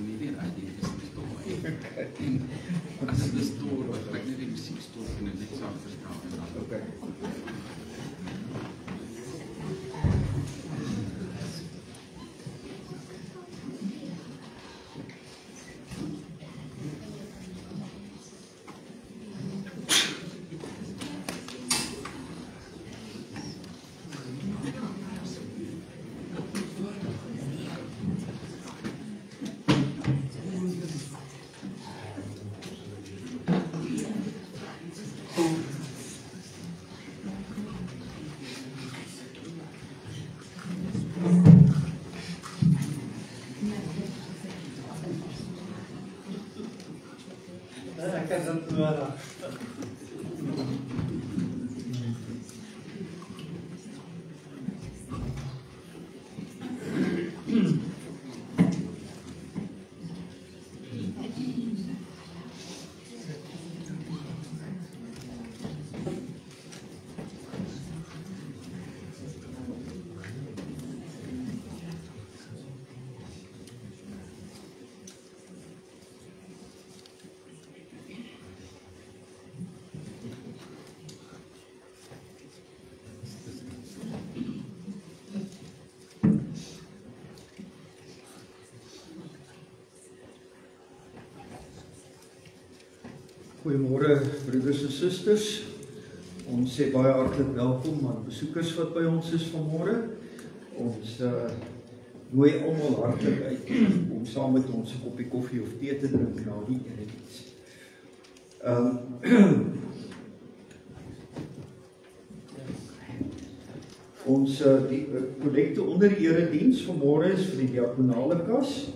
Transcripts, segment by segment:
nie weet, dit is die stoor. En as dit stoor, wat ek net die muziek stoor en dit net saam verstaan. Okay. Goeiemôre broeders en susters. Ons sê baie hartlik welkom aan besoekers wat by ons is vanmôre. Ons nooi almal hartlik uit om saam met ons 'n koppie koffie of tee te drink na die erediens. Ons die kollekte onder die erediens vanmôre is vir die diakonale kas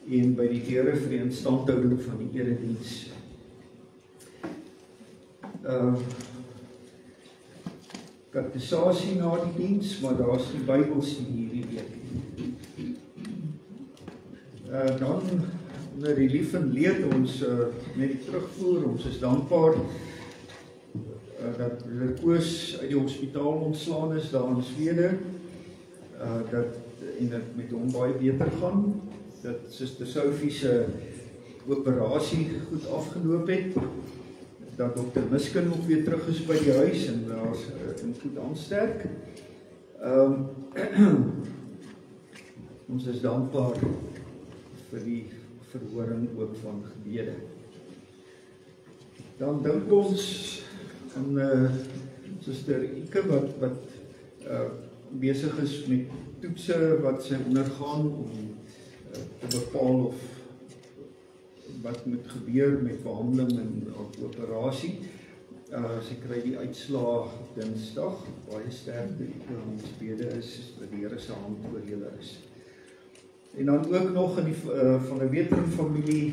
en by die Here vir die instandhouding van die erediens. Kateksasie na die diens, maar daar's die Bybelstudie hierdie week. Dan onder die lief en leed ons met die terugvoer, ons is dankbaar dat broeder Koos uit die hospitaal ontslaan is daar in Swede, dat met hom baie beter gaan, dat Suster Sophie se operasie goed afgeloop het, dat Dr. Miskin ook weer terug is by die huis en daar goed aansterk. Ons is dankbaar vir die verhoring ook van gebede. Dan dink ons aan Suster Ike wat besig is met toetse wat sy ondergaan om te bepaal of wat moet gebeur met behandeling en operasie. Sy kry die uitslae Dinsdag, baie sterkte, ons bede is dat die Here se hand oor julle is. En dan ook nog in die van die Wetering familie,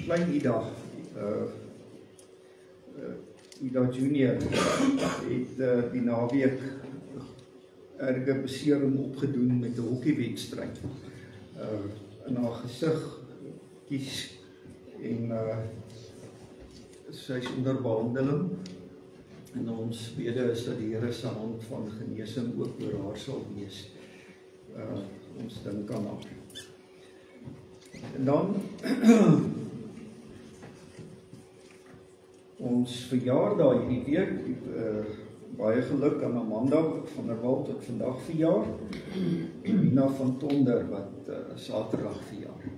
klein Ida, Ida Junior, het die naweek erge besering opgedoen met 'n hokkiewedstryd. In haar gesig kies en sy is onder behandeling en ons bede is dat die Here se hand van genesing ook oor haar sal wees. Ons dink aan haar. En dan ons verjaardag hierdie week, baie geluk aan Amanda van der Walt wat vandag verjaar, en Nina van Tonder wat Saterdag verjaar.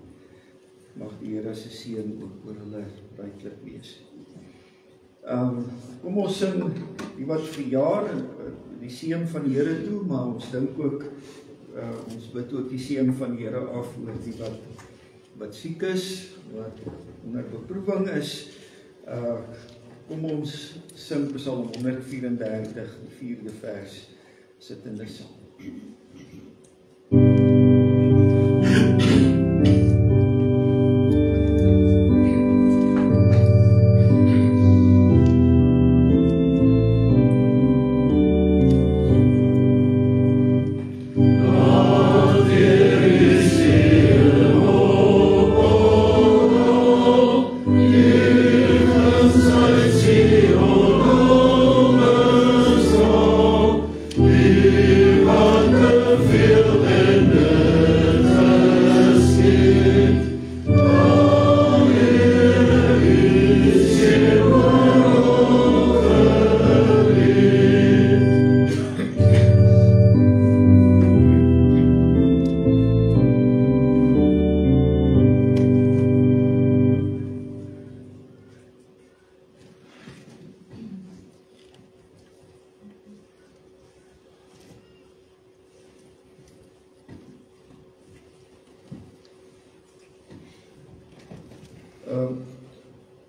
Mag die Here se seën ook oor hulle ryklik wees. Kom ons sing die wat verjaar, die seën van die Here toe, maar ons dink ook, ons bid ook die seën van die Here af oor die wat siek is, wat onder beproewing is. Kom ons sing Psalm 134, die 4de vers, sittende saam. Viva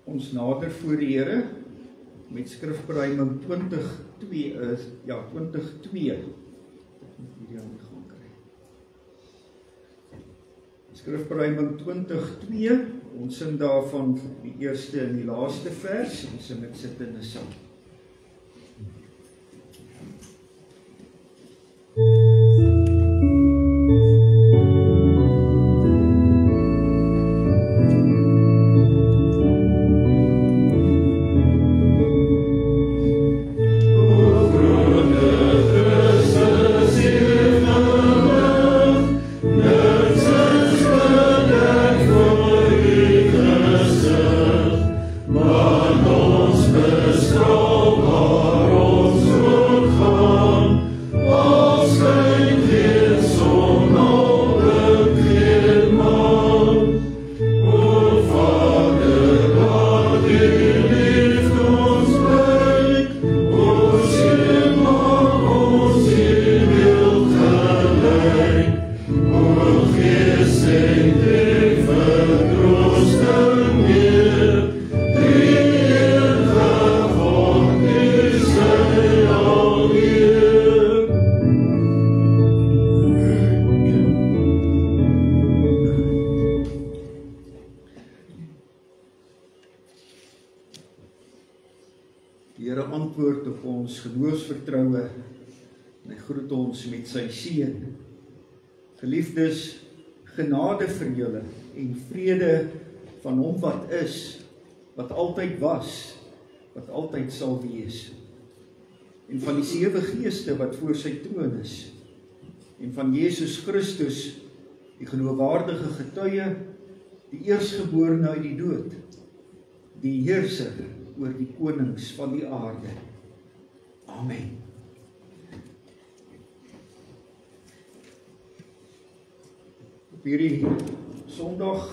Ons nader voor die Here met skrifberuiming 20:2. Skrifberuiming 20:2. Ons sing daarvan die eerste en die laaste vers. Ons sing dit sittende saam. Die Here antwoord op ons geloofsvertroue en hy groet ons met sy seën. Geliefdes, genade vir julle en vrede van hom wat is, wat altyd was, wat altyd sal wees, en van die 7 geeste wat voor sy troon is, en van Jesus Christus, die geloofwaardige getuie, die eerstgeborene uit die dood, die heerser oor die konings van die aarde. Amen. Op hierdie Sondag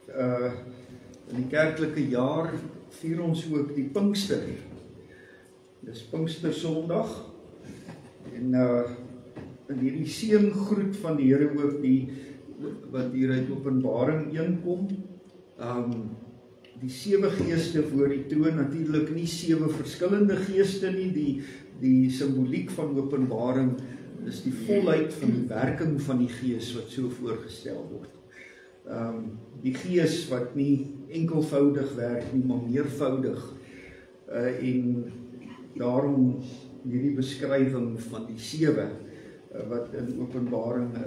in die kerklike jaar vier ons ook die Pinkster. Dis Pinkster Sondag en in hierdie seëngroet van die Here ook wat hier uit Openbaring 1 kom. Die 7 geeste voor die troon, natuurlik nie 7 verskillende geeste nie, die simboliek van Openbaring is die volheid van die werking van die Gees wat so voorgestel word. Die Gees wat nie enkelvoudig werk nie, maar meervoudig. En daarom hierdie beskrywing van die 7 wat in Openbaring 'n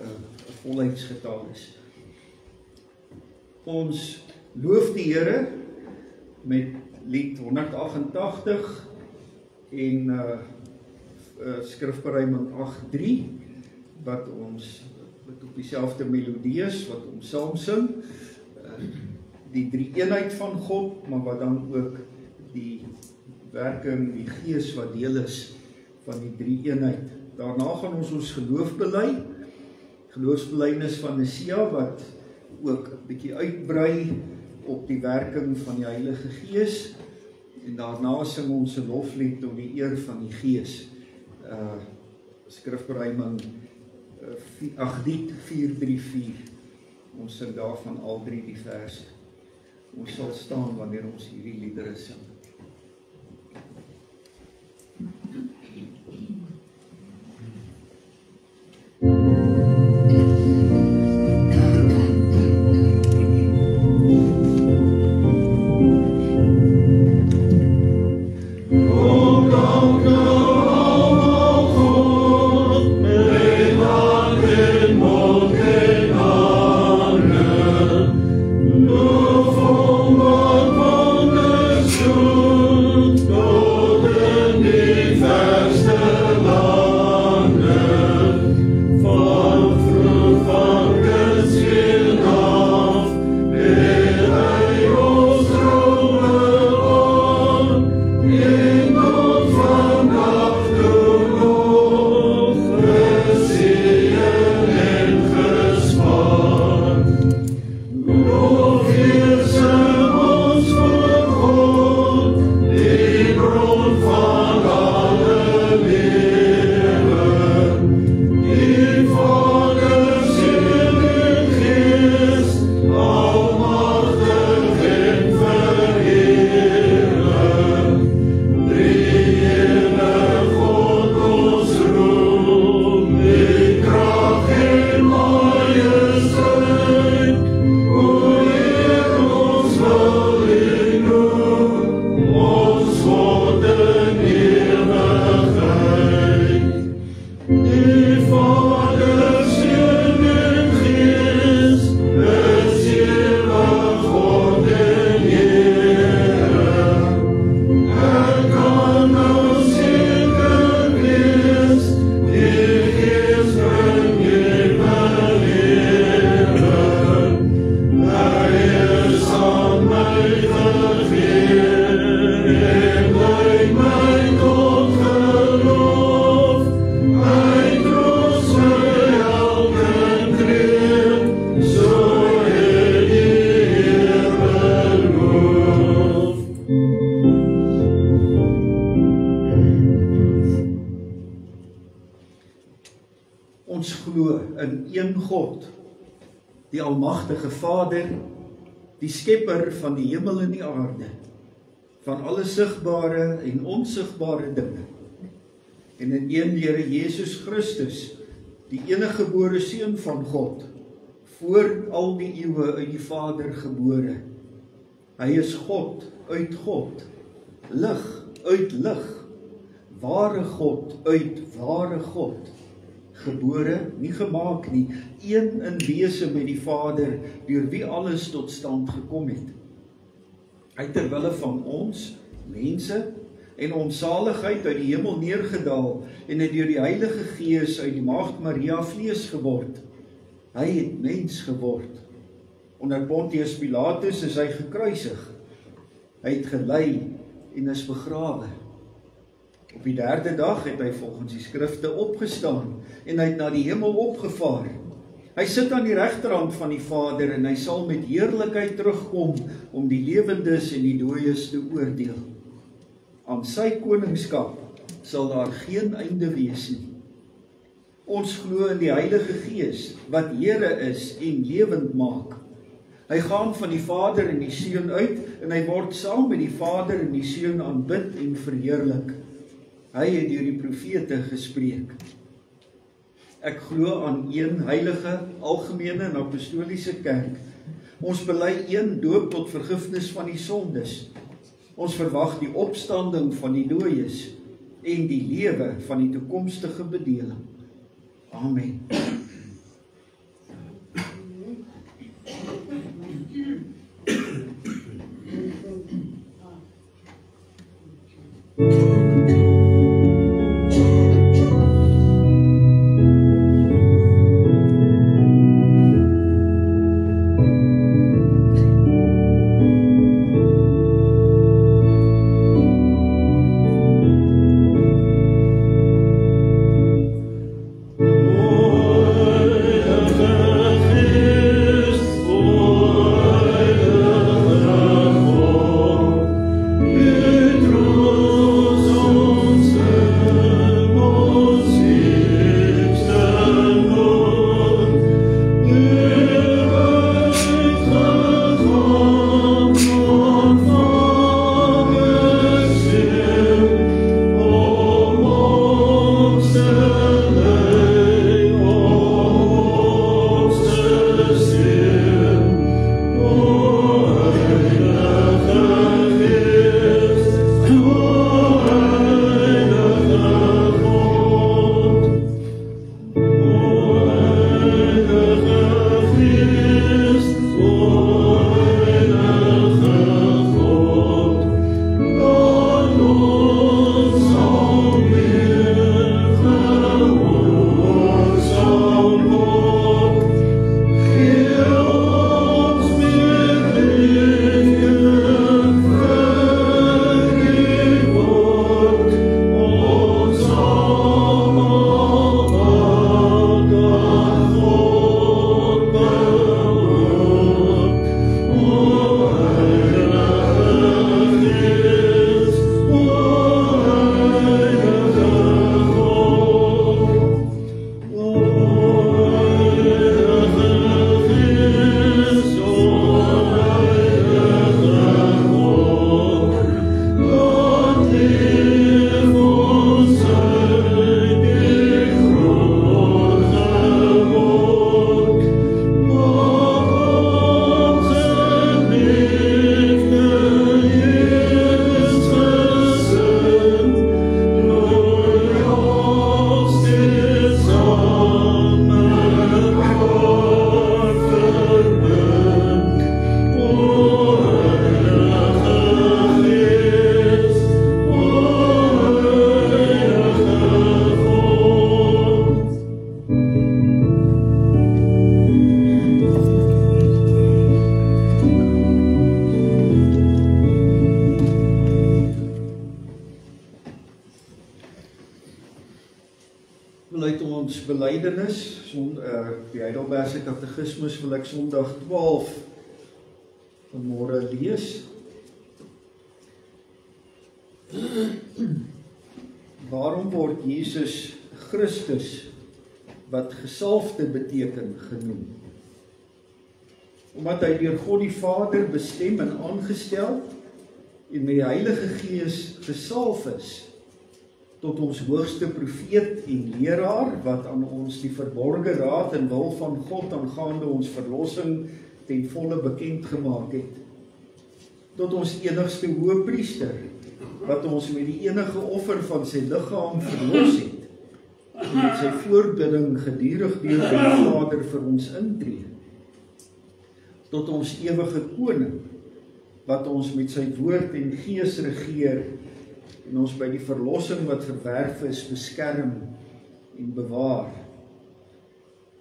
volheidsgetal is. Ons loof die Here met lied 188 en skrifberuiming 8:3 wat op dieselfde melodie is, wat ons saam sing, die drie eenheid van God, maar wat dan ook die werking, die Gees wat deel is van die drie eenheid. Daarna gaan ons geloof bely, geloofsbelydenis van Nicea wat ook 'n bietjie uitbrei op die werking van die Heilige Gees, en daarna sing ons 'n loflied tot die eer van die Gees. Skrifberuiming 4:3-4. Ons sing daarvan al 3 die verse. Ons sal staan wanneer ons hierdie liedere sing. Sure. die almagtige Vader, die skepper van die hemel en die aarde, van alle sigbare en onsigbare dinge, en in een Here Jesus Christus, die enige gebore Seun van God, voor al die eeue uit die Vader gebore. Hy is God uit God, lig uit lig, ware God uit ware God, gebore, nie gemaak nie, een in wese met die Vader, deur wie alles tot stand gekom het. Hy ter wille van ons, mense, en ons saligheid uit die hemel neergedaal, en het deur die Heilige Gees uit die Maagd Maria vlees geword. Hy het mens geword. Onder Pontius Pilatus is hy gekruisig. Hy het gelei en is begrawe. Op die 3de dag het hy volgens die skrifte opgestaan, en hy het na die hemel opgevaar. Hy sit aan die regterhand van die Vader, en hy sal met heerlikheid terugkom, om die lewendes en die dooies te oordeel. Aan sy koningskap sal daar geen einde wees nie. Ons glo in die Heilige Gees, wat Here is en lewend maak. Hy gaan van die Vader en die Seun uit, en hy word saam met die Vader en die Seun aanbid en verheerlik. Hy het deur die profete gespreek. Ek glo aan een heilige, algemene en apostoliese kerk. Ons bely een doop tot vergifnis van die sondes. Ons verwag die opstanding van die dooies en die lewe van die toekomstige bedeling. Amen. Belydenis, die Heidelbergse Katekismus wil ek Sondag 12 vanmôre lees. Waarom word Jesus Christus, wat gesalfde beteken, genoem? omdat hy deur God die Vader bestem en aangestel en met die Heilige Gees gesalf is tot ons hoogste profeet en leraar wat aan ons die verborgde raad en wil van God aangaande ons verlossing ten volle bekend gemaak het. Tot ons enigste hoëpriester wat ons met die enige offer van sy liggaam verlos het en met sy voorbidding gedurig deur die Vader vir ons intree. Tot ons ewige koning wat ons met sy woord en gees regeer en ons by die verlossing wat verwerf is beskerm en bewaar.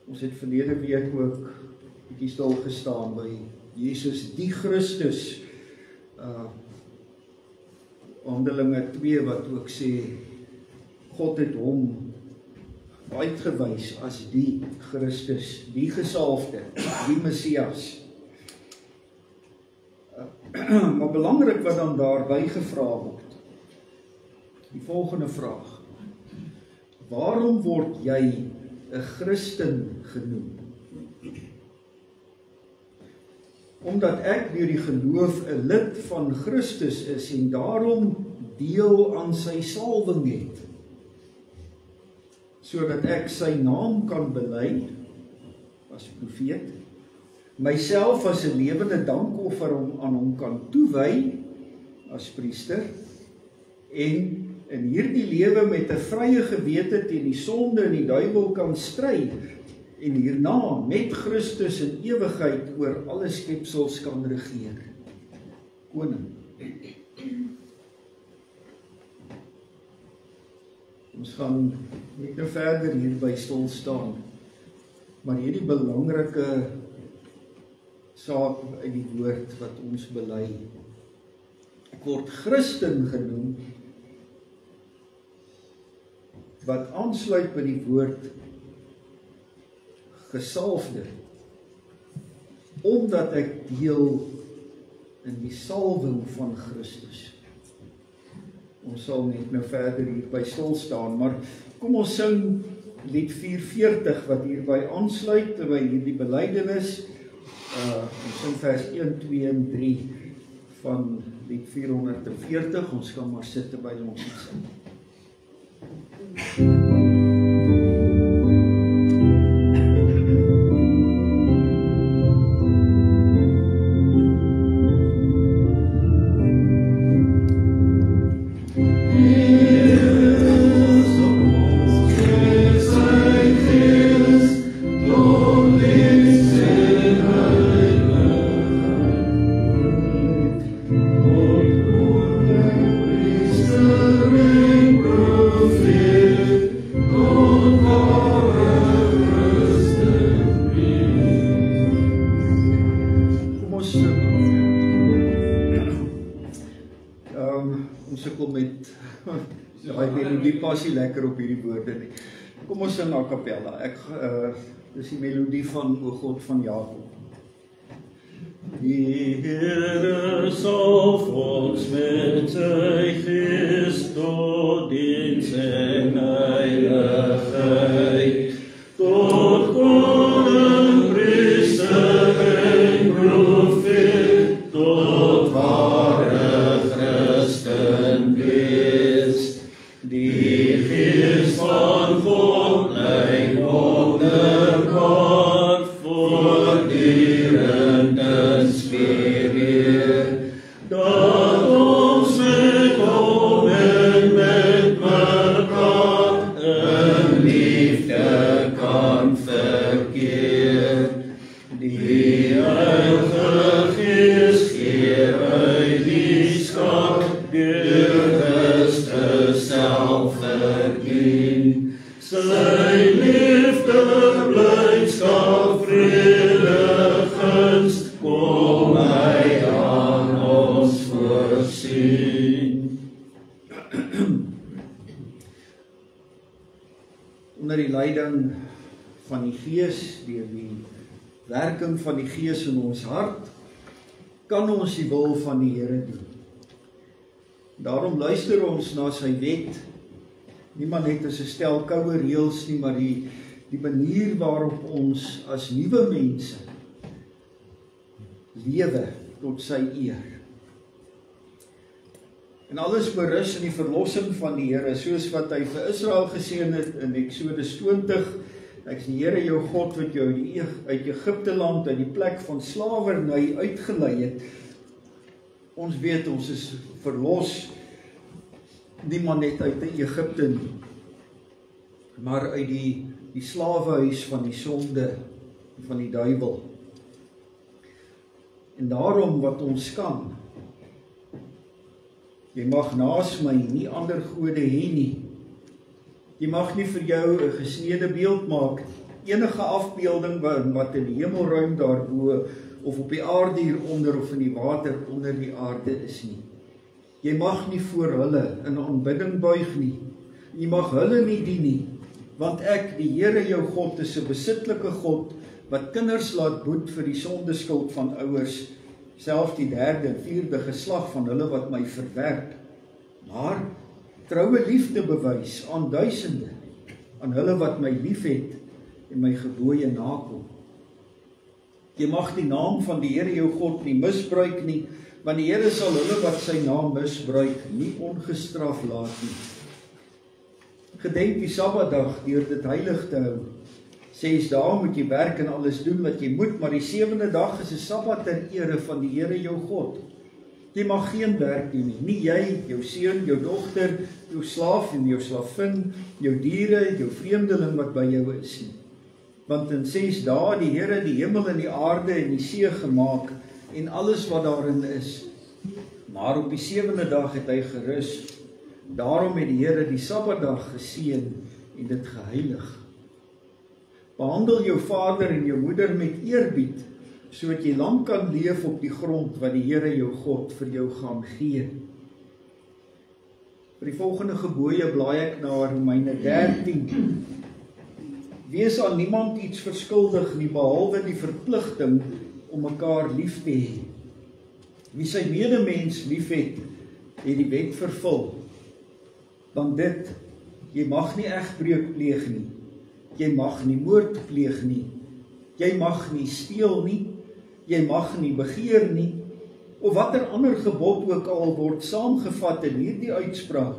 Ons het verlede week ook bietjie stil gestaan by Jesus die Christus, Handelinge 2 wat ook sê God het hom uitgewys as die Christus, die gesalfde, die Messias. Maar belangrik wat dan daarby gevra word. Die volgende vraag: waarom word jy 'n Christen genoem? Omdat ek deur die geloof 'n lid van Christus is en daarom deel aan sy salwing het, sodat ek sy naam kan bely as profeet, myself as 'n lewende dankoffer aan hom kan toewy as priester, en in hierdie lewe met 'n vrye gewete teen die sonde en die duiwel kan stry, en hierna met Christus in ewigheid oor alle skepsels kan regeer. Koning. Ons gaan net nou verder hierby stil staan, maar hierdie belangrike saak uit die woord wat ons bely. Ek word Christen genoem, wat aansluit by die woord gesalfde, omdat ek deel in die salwing van Christus. Ons sal net nou verder hierby stil staan, maar kom ons sing lied 440 wat hierby aansluit by hierdie belydenis. Ons sing vers 1, 2 en 3 van lied 440. Ons kan maar sit terwyl ons dit sing. Lekker op hierdie woorde nie. Kom ons sing a cappella. Dis die melodie van O God van Jakob. Die Here salf ons met sy gees tot diens en heiligheid, tot koning, priester en profeet, tot ware Christen wees. Die Gees van God lei wonderbaar, voortdurend inspireer, dat ons met hom en met mekaar in liefde kan verkeer. Die Heilige Gees gee uit die skat, deur Christus self verdien. Sy liefde, blydskap, vrede, gunst, kom hy aan ons voorsien. Onder die leiding van die Gees, deur die werking van die Gees in ons hart, kan ons die wil van die Here doen. Daarom luister ons na sy wet, nie maar net as 'n stel koue reëls nie, maar die manier waarop ons as nuwe mense lewe tot sy eer. En alles berus in die verlossing van die Here, soos wat hy vir Israel geseën het in Eksodus 20. Ek is die Here jou God wat jou uit Egipte land, uit die plek van slawerny uitgelei het. Ons weet, ons is verlos, nie maar net uit Egipte nie, maar uit die slawehuis van die sonde, van die duiwel. En daarom wat ons kan, jy mag naas my nie ander gode hê nie. Jy mag nie vir jou 'n gesnede beeld maak, enige afbeelding wat in die hemelruim daarbo, of op die aarde hieronder, of in die water onder die aarde is nie. Jy mag nie voor hulle in aanbidding buig nie. Jy mag hulle nie dien nie, want ek, die Here jou God, is 'n besitlike God, wat kinders laat boet vir die sondeskuld van ouers, self die 3de en 4de geslag van hulle wat my verwerp, maar troue liefde bewys aan duisende, aan hulle wat my liefhet en my gebooie nakom. Jy mag die naam van die Here jou God nie misbruik nie, want die Here sal hulle wat sy naam misbruik nie ongestraf laat nie. Gedenk die Sabbatdag deur dit heilig te hou. 6 dae moet jy werk en alles doen wat jy moet, maar die 7de dag is 'n Sabbat ter ere van die Here jou God. Jy mag geen werk doen nie, nie jy, jou seun, jou dogter, jou slaaf en jou slavin, jou diere, jou vreemdeling wat by jou is nie. Want in 6 dae die Here die hemel en die aarde en die see gemaak en alles wat daarin is. Maar op die 7de dag het hy gerus. Daarom het die Here die Sabbatdag geseën en dit geheilig. Behandel jou vader en jou moeder met eerbied, sodat jy lang kan leef op die grond wat die Here jou God vir jou gaan gee. Vir die volgende gebooie blaai ek na Romeine 13. Wees aan niemand iets verskuldig nie, behalwe die verpligting om mekaar lief te hê. Wie sy medemens liefhet, het die wet vervul. Want dit, jy mag nie egbreuk pleeg nie, jy mag nie moord pleeg nie, jy mag nie steel nie, jy mag nie begeer nie, of watter ander gebod ook al word saamgevat in hierdie uitspraak.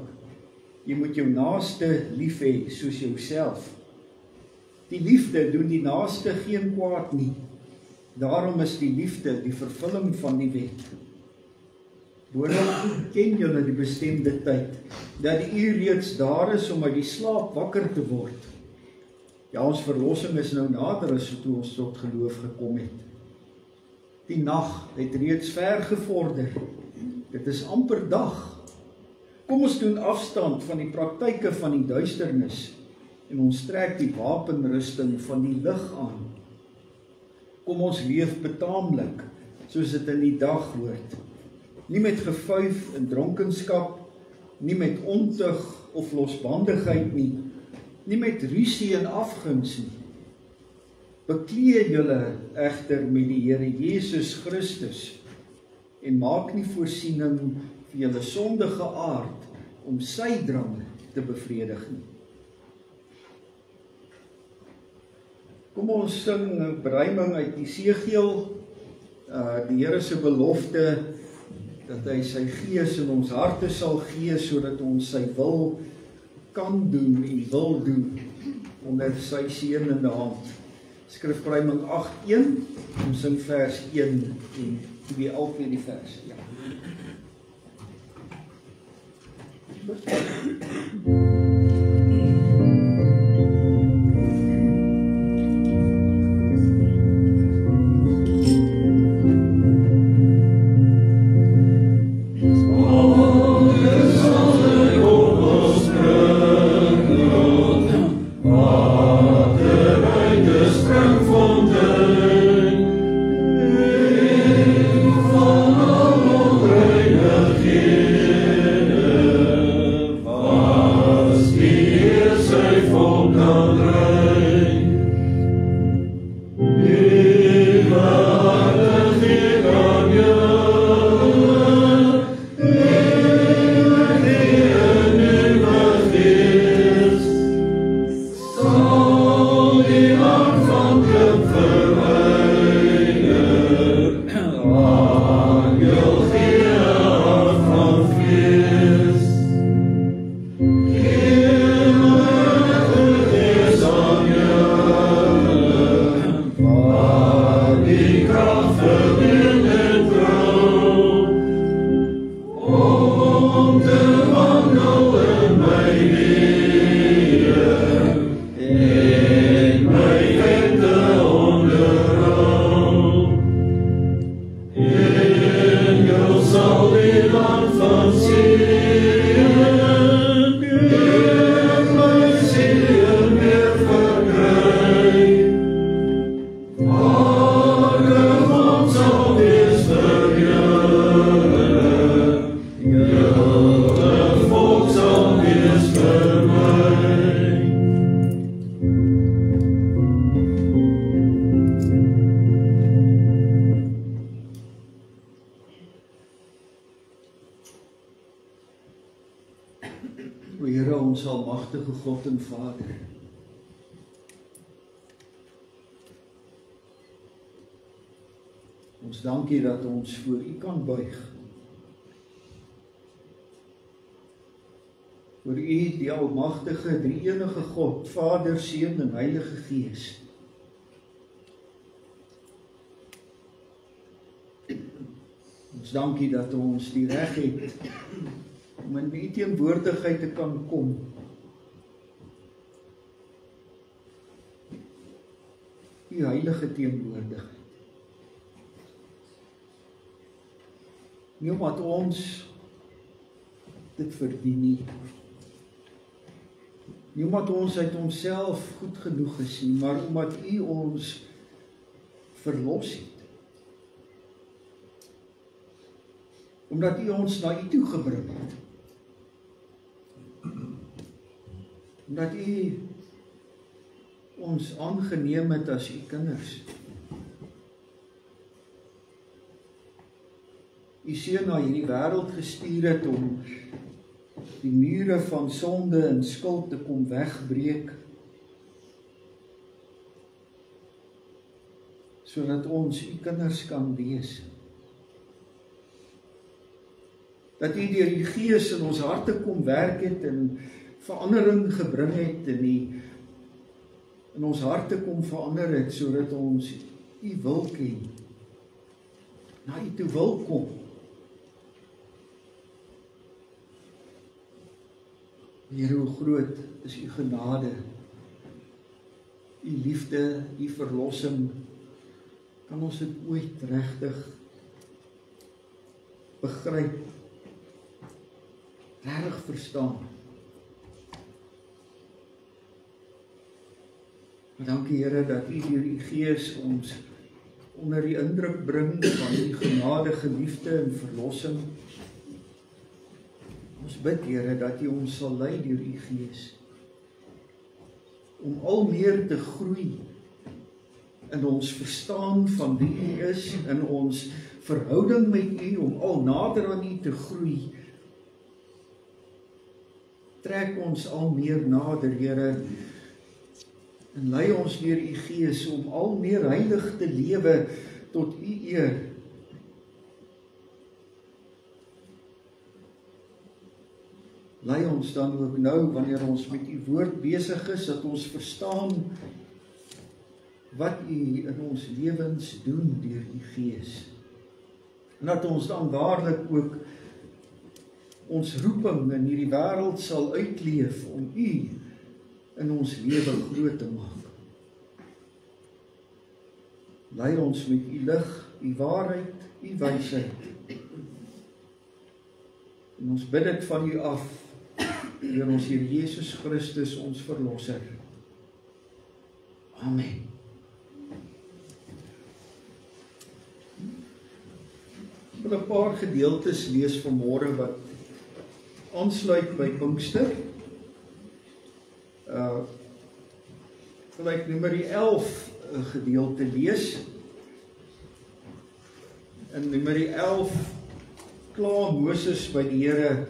Jy moet jou naaste lief hê soos jouself. Die liefde doen die naaste geen kwaad nie. Daarom is die liefde die vervulling van die wet. Doordat ken julle die bestemde tyd, dat die uur reeds daar is om uit die slaap wakker te word. Ja, ons verlossing is nou nader as toe ons tot geloof gekom het. Die nag het reeds ver gevorder. Dit is amper dag. Kom ons doen afstand van die praktyke van die duisternis en ons trek die wapenrusting van die lig aan. Kom ons leef betaamlik, soos dit in die dag hoort. Nie met gevuif en dronkenskap, nie met ontug of losbandigheid nie, nie met rusie en afguns nie. Bekleed julle egter met die Here Jesus Christus en maak nie voorsiening vir julle sondige aard om sy drang te bevredig nie. Kom ons sing 'n beruiming uit Esegiel, die Here se belofte dat hy sy gees in ons harte sal gee sodat ons sy wil kan doen en wil doen onder sy seënende hand. Skrifberuiming 8:1, ons sing vers 1 en 2 albei die vers. Ja. Was O Here, ons almagtige God en Vader, ons dankie dat ons voor U kan buig. Voor U, die almagtige, drie-enige God, Vader, Seun en Heilige Gees. Ons dankie dat ons die reg het om in U teenwoordigheid te kan kom. U heilige teenwoordigheid. Nie omdat ons dit verdien nie. Nie omdat ons uit onsself goed genoeg is nie, maar omdat U ons verlos het. Omdat U ons na U toe gebring het. Omdat U ons aangeneem het as U kinders. U Seun na hierdie wêreld gestuur het om die mure van sonde en skuld te kom wegbreek, sodat ons U kinders kan wees. Dat U deur die Gees in ons harte kom werk het en verandering gebring het en in ons harte kom verander het, sodat ons U wil ken, na U toe wil kom. Here, hoe groot is U genade, U liefde, U verlossing. Kan ons dit ooit regtig begryp, regtig verstaan? Maar dankie Here dat U deur U Gees ons onder die indruk bring van U genadige liefde en verlossing. Ons bid Here dat U ons sal lei deur U Gees om al meer te groei in ons verstaan van wie U is, in ons verhouding met U, om al nader aan U te groei. Trek ons al meer nader, Here, en lei ons deur U Gees om al meer heilig te lewe tot U eer. Lei ons dan ook nou, wanneer ons met U woord besig is, dat ons verstaan wat U in ons lewens doen deur U Gees. En dat ons dan waarlik ook ons roeping in hierdie wêreld sal uitleef om U in ons lewe groot te maak. Lei ons met U lig, U waarheid, U wysheid. En ons bid dit van U af, deur ons Here Jesus Christus, ons Verlosser. Amen. Ek wil 'n paar gedeeltes lees vanmôre wat aansluit by Pinkster. Wil ek Numeri 11 gedeelte lees. In Numeri 11 kla Moses by die Here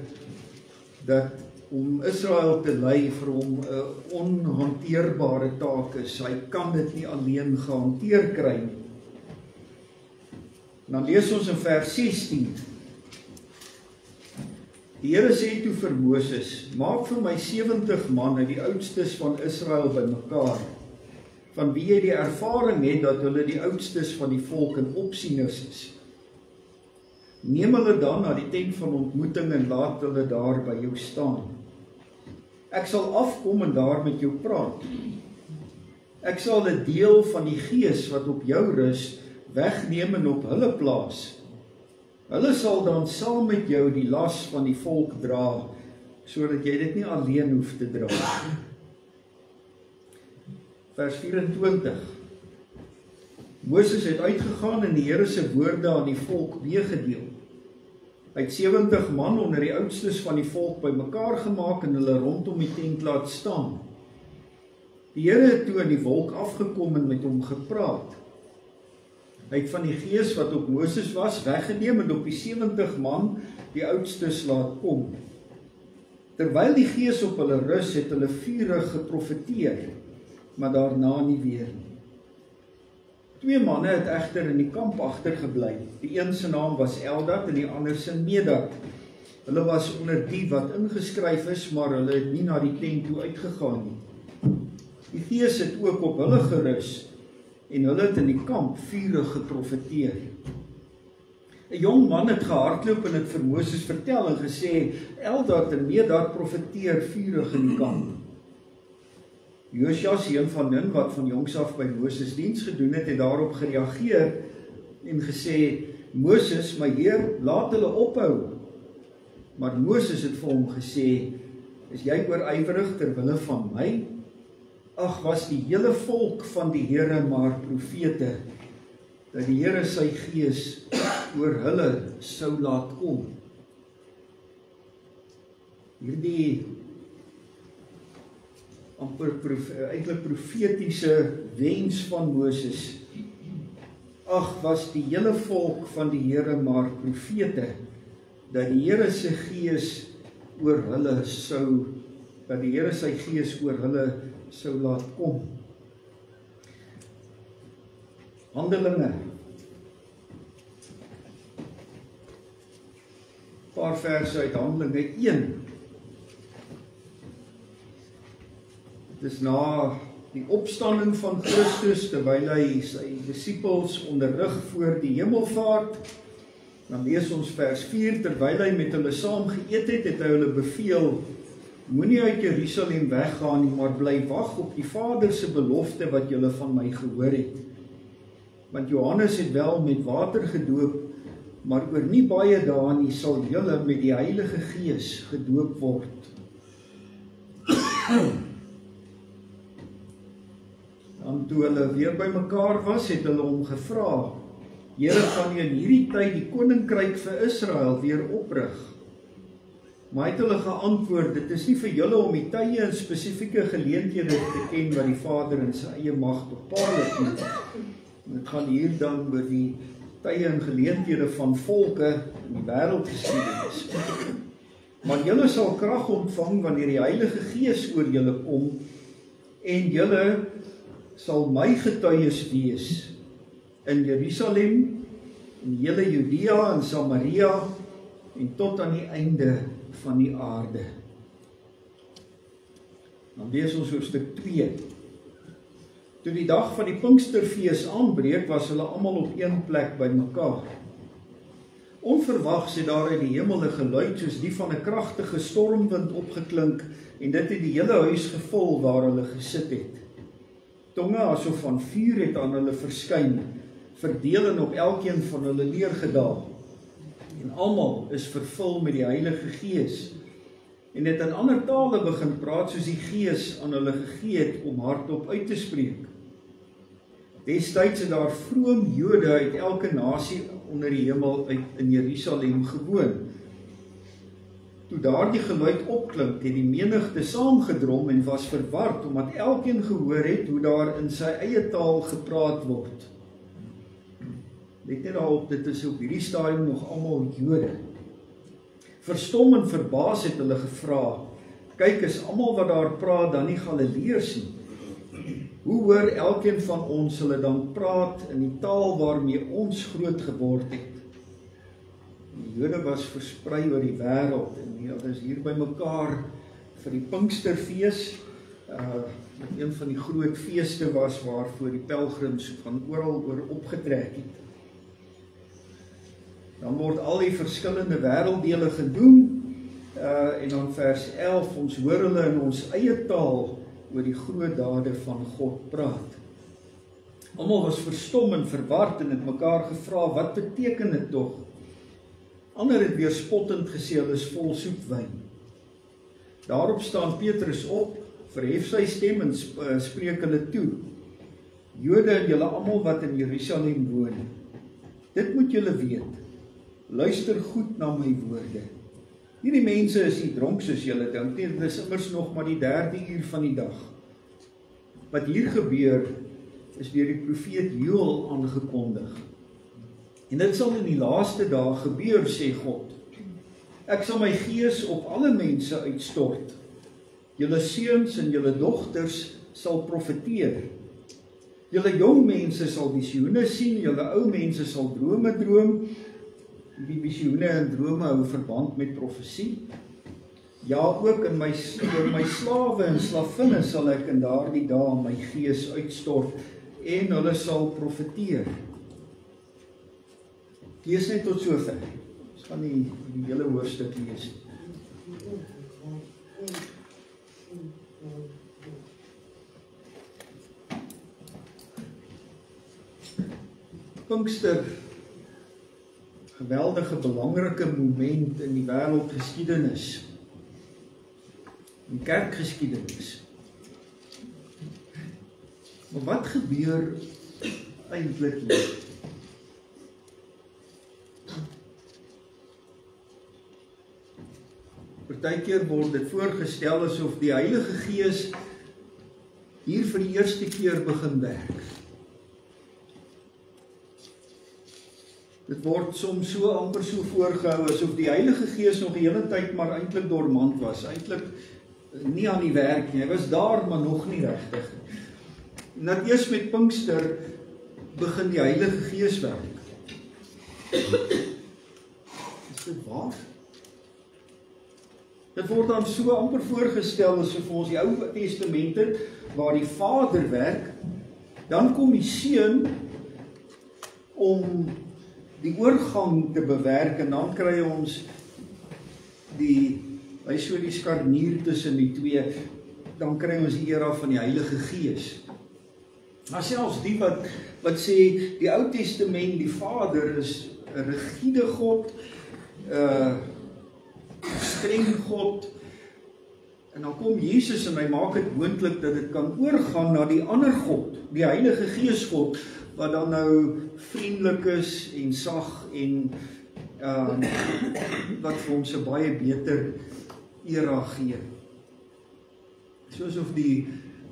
dat om Israel te lei vir hom 'n onhanteerbare taak is. Hy kan dit nie alleen gehanteer kry nie. Dan lees ons in vers 16. Die Here sê toe vir Moses: "Maak vir my 70 manne, die oudstes van Israel bymekaar, van wie jy die ervaring het dat hulle die oudstes van die volk en opsieners is. Neem hulle dan na die tent van ontmoeting en laat hulle daar by jou staan. Ek sal afkom en daar met jou praat. Ek sal 'n deel van die gees wat op jou rus wegneem en op hulle plaas. Hulle sal dan saam met jou die las van die volk dra, sodat jy dit nie alleen hoef te dra. Vers 24. Moses het uitgegaan en die Here se woorde aan die volk meegedeel. Hy het 70 man onder die oudstes van die volk bymekaar gemaak en hulle rondom die tent laat staan. Die Here het toe in die wolk afgekom en met hom gepraat. Hy het van die gees wat op Moses was weggeneem en op die 70 man die oudstes laat kom. Terwyl die gees op hulle rus, het hulle vurig geprofeteer, maar daarna nie weer nie. 2 manne het egter in die kamp agtergebly. Die een se naam was Eldad en die ander se Medad. Hulle was onder die wat ingeskryf is, maar hulle het nie na die tent toe uitgegaan nie. Die gees het ook op hulle gerus en hulle het in die kamp vurig geprofeteer. 'n Jong man het gehardloop en het vir Moses vertel en gesê, Eldad en Medad profeteer vurig in die kamp. Josua, seun van Nun, wat van jongs af by Moses diens gedoen het, het daarop gereageer en gesê, Moses, my Heer, laat hulle ophou. Maar Moses het vir hom gesê, is jy oorywerig ter wille van my? Ag, was die hele volk van die Here maar profete, dat die Here sy gees oor hulle sou laat kom. Hierdie amper eintlik profetiese wens van Moses. Ag, was die hele volk van die Here maar profete, dat die Here se gees oor hulle sou, dat die Here sy gees oor hulle sou laat kom. Handelinge. Paar verse uit Handelinge 1. Dit is na die opstanding van Christus, terwyl hy sy disippels onderrig voor die hemelvaart. Dan lees ons vers 4, terwyl hy met hulle saam geëet het, het hy hulle beveel, moenie uit Jerusalem weggaan nie, maar bly wag op die Vader se belofte wat julle van my gehoor het. Want Johannes het wel met water gedoop, maar oor nie baie dae nie sal julle met die Heilige Gees gedoop word. Dan toe hulle weer bymekaar was, het hulle hom gevra, Here, gaan jy in hierdie tyd die koninkryk vir Israel weer oprig? Maar hy het hulle geantwoord, dit is nie vir julle om die tye en spesifieke geleenthede te ken wat die Vader in sy eie mag bepaal het nie. Dit gaan hier dan oor die tye en geleenthede van volke in die wêreldgeskiedenis. Maar julle sal krag ontvang wanneer die Heilige Gees oor julle kom en julle sal my getuies wees in Jerusalem, in hele Judea en Samaria en tot aan die einde van die aarde. Dan lees ons hoofstuk 2. Toe die dag van die Pinksterfees aanbreek, was hulle almal op een plek bymekaar. Onverwags het daar uit die hemel 'n geluid soos die van 'n kragtige stormwind opgeklink en dit het die hele huis gevul waar hulle gesit het. Tonge asof van vuur het aan hulle verskyn, verdeel en op elkeen van hulle neergedaal. En almal is vervul met die Heilige Gees en het in ander tale begin praat soos die Gees aan hulle gegee het om hardop uit te spreek. Destyds het daar vroom Jode uit elke nasie onder die hemel uit in Jerusalem gewoon. Toe daardie geluid opklink, het die menigte saamgedrom en was verward, omdat elkeen gehoor het hoe daar in sy eie taal gepraat word. Let net daarop, dit is op hierdie stadium nog almal Jode. Verstom en verbaas het hulle gevra, kyk, is almal wat daar praat dan nie Galileërs nie? Hoe hoor elkeen van ons hulle dan praat in die taal waarmee ons groot geword het? Die Jode was versprei oor die wêreld en hulle is hier bymekaar vir die Pinksterfees een van die groot feeste was waarvoor die pelgrims van oral oor opgetrek het. Dan word al die verskillende wêrelddele gedoen, en dan vers 11, ons hoor hulle in ons eie taal oor die groot dade van God praat. Almal was verstom en verward en het mekaar gevra, wat beteken dit tog? Ander het weer spottend gesê, hulle is vol soet wyn. Daarop staan Petrus op, verhef sy stem en spreek hulle toe. Jode en julle almal wat in Jerusalem woon, dit moet julle weet. Luister goed na my woorde. Hierdie mense is nie dronk soos julle dink nie, dit is immers nog maar die 3de uur van die dag. Wat hier gebeur, is deur die profeet Joël aangekondig. En dit sal in die laaste dae gebeur, sê God. Ek sal my gees op alle mense uitstort. Julle seuns en julle dogters sal profeteer. Julle jong mense sal visioene sien, julle ou mense sal drome droom. Die visioene en drome hou verband met profesie. Ja, ook in my slawe en slavinne sal ek in daardie dae my gees uitstort en hulle sal profeteer. Lees net tot sover. Ons gaan nie die hele hoofstuk lees. Pinkster, geweldige belangrike moment in die wêreldgeskiedenis, die kerkgeskiedenis. Maar wat gebeur eintlik hier? Partykeer word dit voorgestel asof die Heilige Gees hier vir die eerste keer begin werk. Dit word soms so amper so voorgehou asof die Heilige Gees nog die hele tyd maar eintlik dormant was, eintlik nie aan die werk nie. Hy was daar, maar nog nie regtig. Net eers met Pinkster begin die Heilige Gees werk. Is dit waar? Dit word dan so amper voorgestel asof ons die Ou Testament het waar die Vader werk, dan kom die Seun om die oorgang te bewerk en dan kry ons hy so die skarnier tussen die twee, dan kry ons die era van die Heilige Gees. Maar selfs die wat sê die Ou Testament, die Vader is 'n rigiede God, streng God, en dan kom Jesus en hy maak dit moontlik dat dit kan oorgaan na die ander God, die Heilige Gees God, wat dan nou vriendelik is en sag en wat vir ons 'n baie beter era gee. Soos of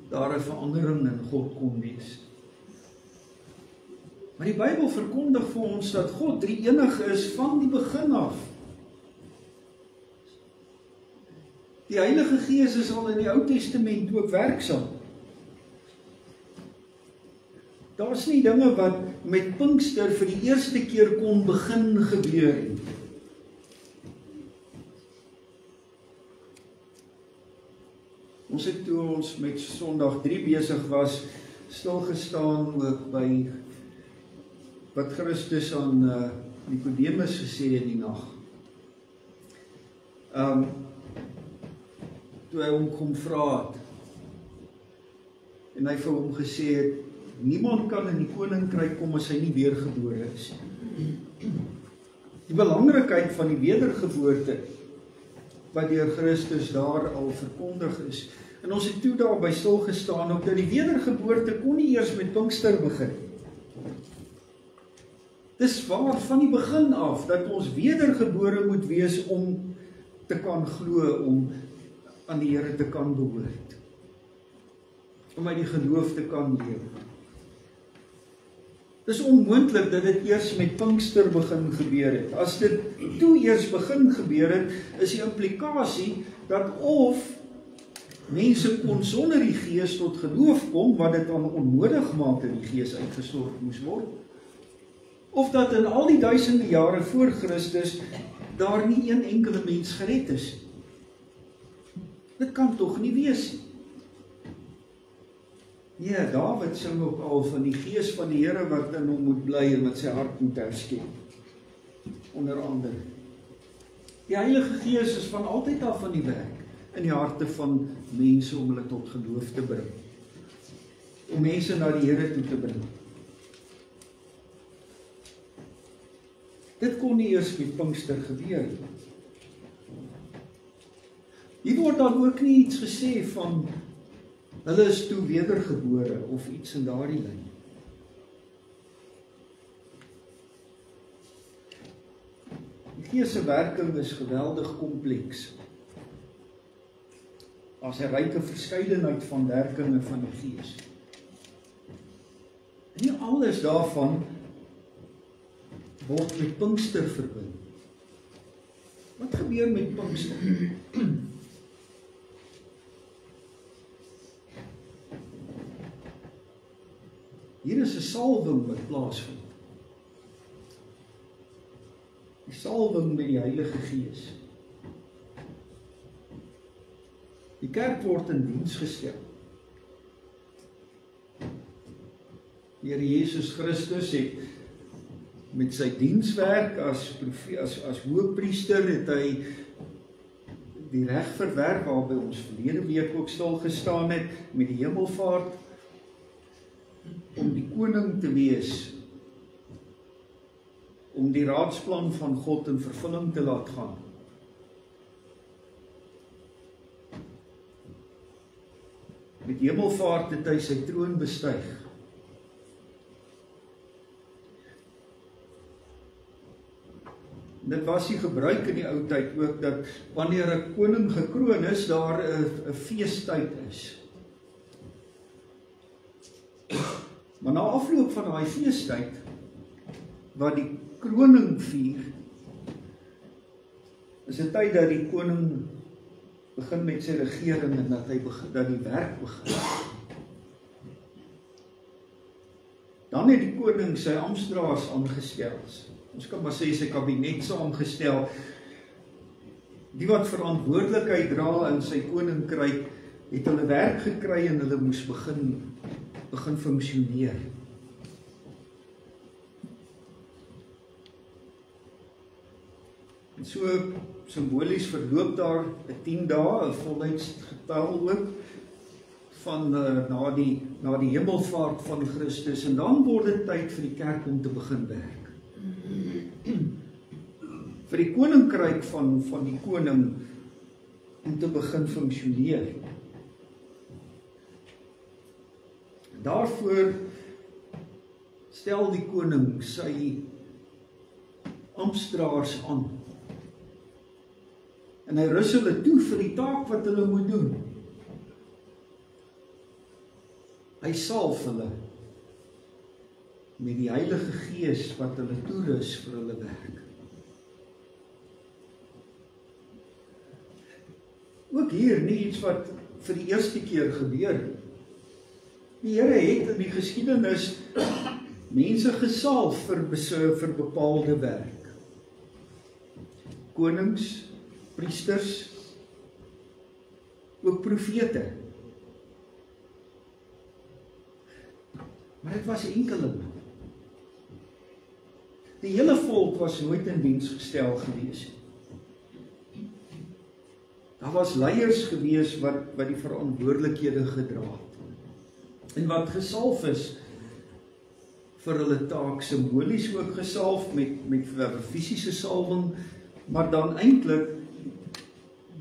daar 'n verandering in God kon wees. Maar die Bybel verkondig vir ons dat God drie-enig is van die begin af. Die Heilige Gees is al in die Ou Testament ook werksaam. Daar's nie dinge wat met Pinkster vir die eerste keer kon begin gebeur nie. Ons het toe ons met Sondag 3 besig was, stilgestaan ook by wat Christus aan Nikodemus gesê in die nag. Toe hy hom kom vra het, en hy vir hom gesê het, niemand kan in die koninkryk kom as hy nie weergebore is. Die belangrikheid van die wedergeboorte wat deur Christus daar al verkondig is. En ons het toe daarby stil gestaan ook dat die wedergeboorte kon nie eers met Pinkster begin. Dis waar van die begin af dat ons wedergebore moet wees om te kan glo, om aan die Here te kan behoort. Om uit die geloof te kan leef. Dis onmoontlik dat dit eers met Pinkster begin gebeur het. As dit toe eers begin gebeur het, is die implikasie dat of mense kon sonder die Gees tot geloof kom, wat dit dan onnodig maak dat die Gees uitgestort moes word, of dat in al die duisende jare voor Christus daar nie een enkele mens gered is. Dit kan tog nie wees nie. Ja, Dawid sing ook al van die gees van die Here wat in hom moet bly en wat sy hart moet herskep. Onder andere. Die Heilige Gees is van altyd af van die werk in die harte van mense om hulle tot geloof te bring. Om mense na die Here toe te bring. Dit kon nie eers met Pinkster gebeur nie. Hier word dan ook nie iets gesê van hulle is toe wedergebore of iets in daardie lyn. Die Gees se werking is geweldig kompleks. As 'n ryke verskeidenheid van werkinge van die Gees. En nie alles daarvan word met Pinkster verbind. Wat gebeur met Pinkster? Hier is 'n salwing wat plaasvind. Die salwing met die Heilige Gees. Die kerk word in diens gestel. Die Here Jesus Christus het met sy dienswerk as hoëpriester het hy die reg verwerf waarby ons verlede week ook stil gestaan het met die hemelvaart om die koning te wees, om die raadsplan van God in vervulling te laat gaan. Met hemelvaart het hy sy troon bestyg. Dit was die gebruik in die ou tyd ook dat wanneer 'n koning gekroon is, daar 'n feestyd is. Maar na afloop van daai feestyd, wat die kroning vier, is dit tyd dat die koning begin met sy regering en dat die werk begin. Dan het die koning sy amptdraers aangestel. Ons kan maar sê sy kabinet saamgestel. Die wat verantwoordelikheid dra in sy koninkryk, het hulle werk gekry en hulle moes begin funksioneer. En so simbolies verloop daar 10 dae, 'n volheidsgetal ook van na die hemelvaart van Christus, en dan word dit tyd vir die kerk om te begin werk. Vir die koninkryk van die koning om te begin funksioneer. Daarvoor stel die koning sy amptdraers aan. En hy rus hulle toe vir die taak wat hulle moet doen. Hy salf hulle met die Heilige Gees wat hulle toerus vir hulle werk. Ook hier nie iets wat vir die eerste keer gebeur. Die Here het in die geskiedenis mense gesalf vir bepaalde werk. Konings, priesters, ook profete. Maar dit was enkeling. Die hele volk was nooit in diens gestel gewees. Daar was leiers gewees wat die verantwoordelikhede gedra het. En wat gesalf is vir hulle taak, simbolies ook gesalf met fisiese salwing, maar dan eintlik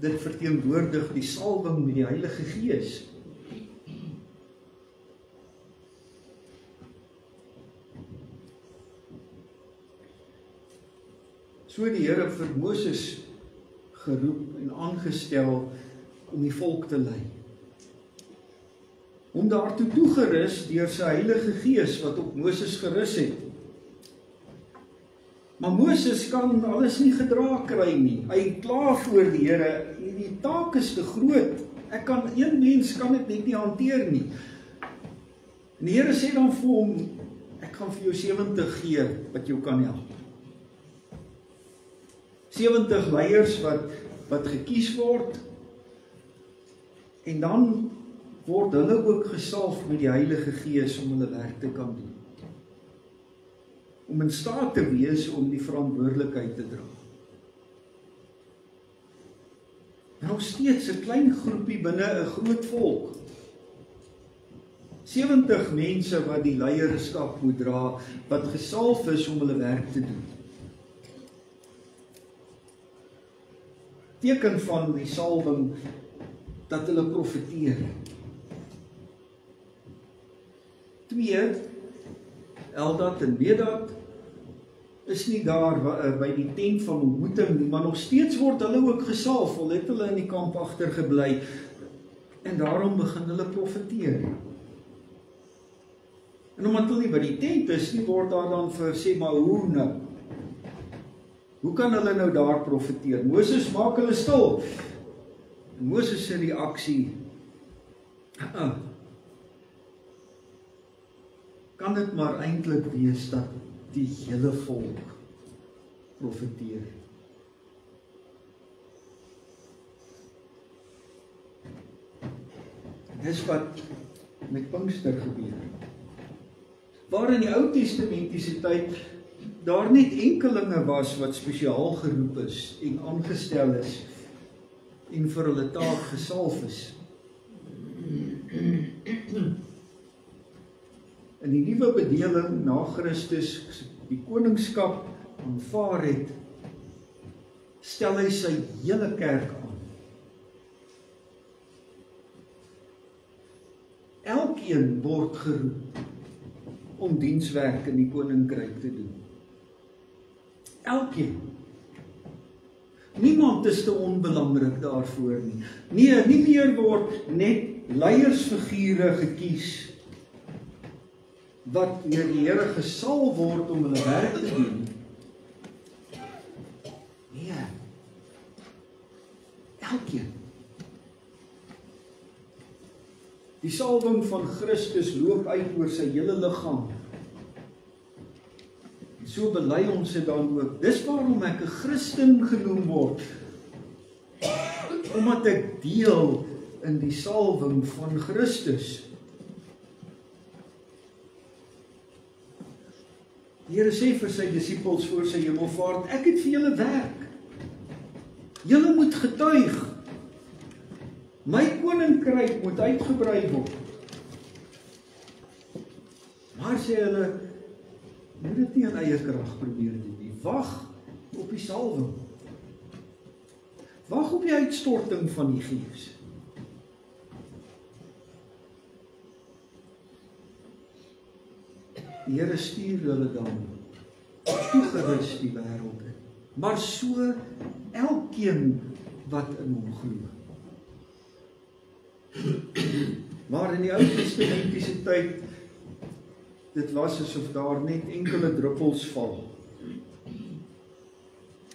dit verteenwoordig die salwing met die Heilige Gees. So die Here vir Moses geroep en aangestel om die volk te lei. Om daartoe toegerus deur sy Heilige Gees wat op Moses gerus het. Maar Moses kan alles nie gedra kry nie. Hy kla voor die Here, die taak is te groot. Een mens kan dit net nie hanteer nie. En die Here sê dan vir hom, ek gaan vir jou 70 gee wat jou kan help. 70 leiers wat gekies word, en dan word hulle ook gesalf met die Heilige Gees om hulle werk te kan doen. Om in staat te wees om die verantwoordelikheid te dra. Nog steeds 'n klein groepie binne 'n groot volk. 70 mense wat die leierskap moet dra, wat gesalf is om hulle werk te doen. Teken van die salwing dat hulle profeteer. 2, Eldad en Medad is nie daar by die tent van ontmoeting nie, maar nog steeds word hulle ook gesalf, al het hulle in die kamp agtergebly, en daarom begin hulle profeteer. En omdat hulle nie by die tent is nie, word daar dan gesê, maar hoe nou? Hoe kan hulle nou daar profeteer? Moses maak hulle stil. En Moses se reaksie, kan dit maar eintlik wees dat die hele volk profeteer. Dis wat met Pinkster gebeur. Waar in die Ou Testamentiese tyd daar net enkelinge was wat spesiaal geroep is en aangestel is en vir hulle taak gesalf is. In die nuwe bedeling na Christus die koningskap aanvaar het, stel hy sy hele kerk aan. Elkeen word geroep om dienswerk in die koninkryk te doen. Elkeen. Niemand is te onbelangrik daarvoor nie. Nee, nie meer word net leiersfigure gekies wat deur die Here gesalf word om hulle werk te doen. Nee. Elkeen. Die salwing van Christus loop uit oor sy hele liggaam. En so bely ons dit dan ook. Dis waarom ek 'n Christen genoem word. Omdat ek deel in die salwing van Christus. Die Here sê vir sy disippels voor sy hemelvaart, ek het vir julle werk. Julle moet getuig. My koninkryk moet uitgebrei word. Maar sê hulle, moet dit nie in eie krag probeer doen nie. Wag op die salwing. Wag op die uitstorting van die Gees. Die Here stuur hulle dan toegerus die wêreld in. Maar so elkeen wat in hom glo. Maar in die Ou Testamentiese tyd, dit was asof daar net enkele druppels val.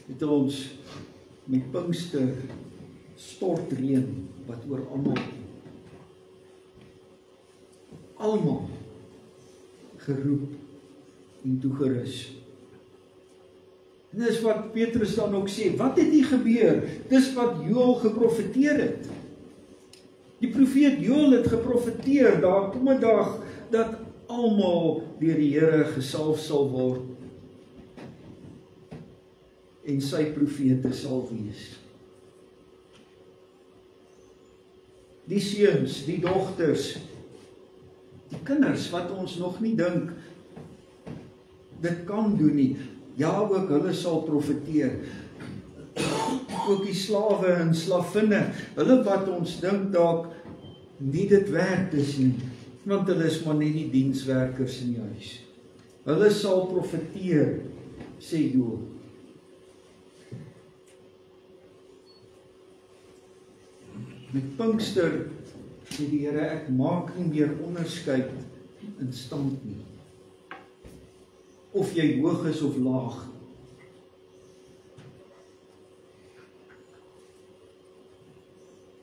Het ons met Pinkster stortreën wat oor almal kom. Almal geroep en toegerus. En dis wat Petrus dan ook sê, wat het hier gebeur? Dis wat Joël geprofeteer het. Die profeet Joël het geprofeteer, daar kom 'n dag dat almal deur die Here gesalf sal word en sy profete sal wees. Die seuns, die dogters, die kinders wat ons nog nie dink dit kan doen nie, ja, ook hulle sal profeteer. Ook die slawe en slavinne, hulle wat ons dink dalk nie dit werd is nie, want hulle is maar net die dienswerkers in die huis. Hulle sal profeteer, sê Joël. Met Pinkster sê die Here, ek maak nie meer onderskeid in stand nie. Of jy hoog is of laag.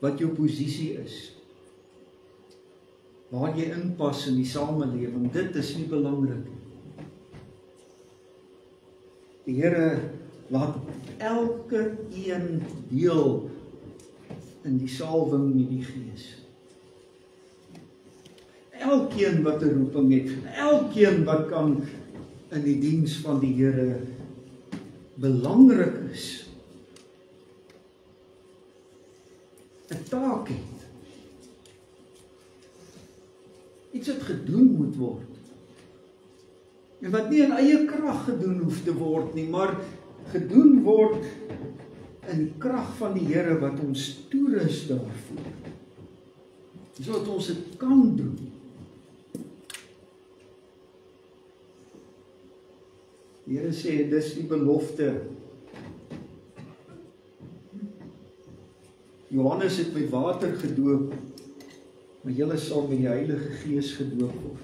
Wat jou posisie is. Waar jy inpas in die samelewing, dit is nie belangrik nie. Die Here laat elke een deel in die salwing met die Gees. elkeen wat 'n roeping het, elkeen wat kan in die diens van die Here belangrik is, 'n taak het. Iets wat gedoen moet word. En wat nie in eie krag gedoen hoef te word nie, maar gedoen word in die krag van die Here wat ons toerus daarvoor. Sodat ons dit kan doen. Die Here sê, dis die belofte. Johannes het met water gedoop, maar julle sal met die Heilige Gees gedoop word.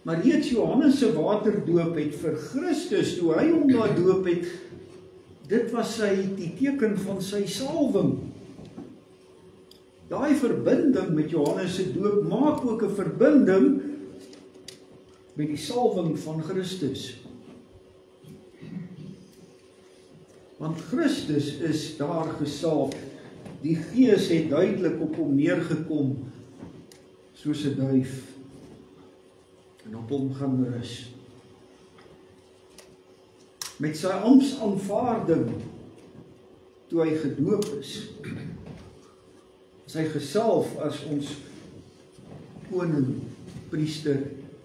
Maar reeds Johannes se waterdoop het vir Christus, toe hy hom daar doop het, dit was die teken van sy salwing. Daai verbinding met Johannes se doop maak ook 'n verbinding met die salwing van Christus. Want Christus is daar gesalf. Die Gees het duidelik op hom neergekom, soos 'n duif, en op hom gaan rus. Met sy amptsaanvaarding, toe hy gedoop is, hy gesalf as ons koning, priester,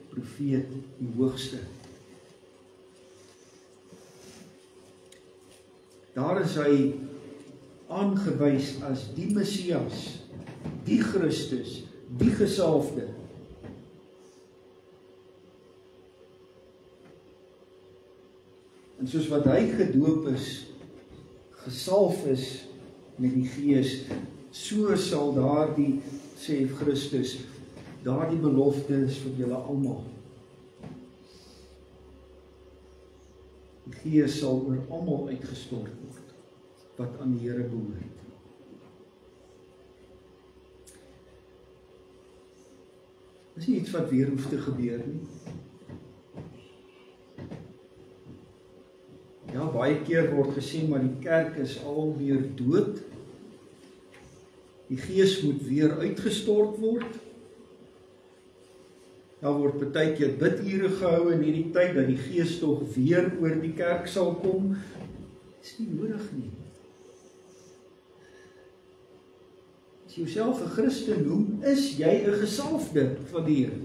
profeet, die hoogste. Daar is hy aangewys as die Messias, die Christus, die gesalfde. En soos wat hy gedoop is, gesalf is met die Gees, so sal daardie, sê Christus, daardie belofte is vir julle almal. Die Gees sal oor almal uitgestort word, wat aan die Here behoort. Dis nie iets wat weer hoef te gebeur nie. Ja, baie keer word gesê, maar die kerk is al meer dood. Die Gees moet weer uitgestort word. Daar word baie keer bidure gehou in hierdie tyd, dat die Gees tog weer oor die kerk sal kom. Dis nie nodig nie. As jy jouself 'n Christen noem, is jy 'n gesalfde van die Here.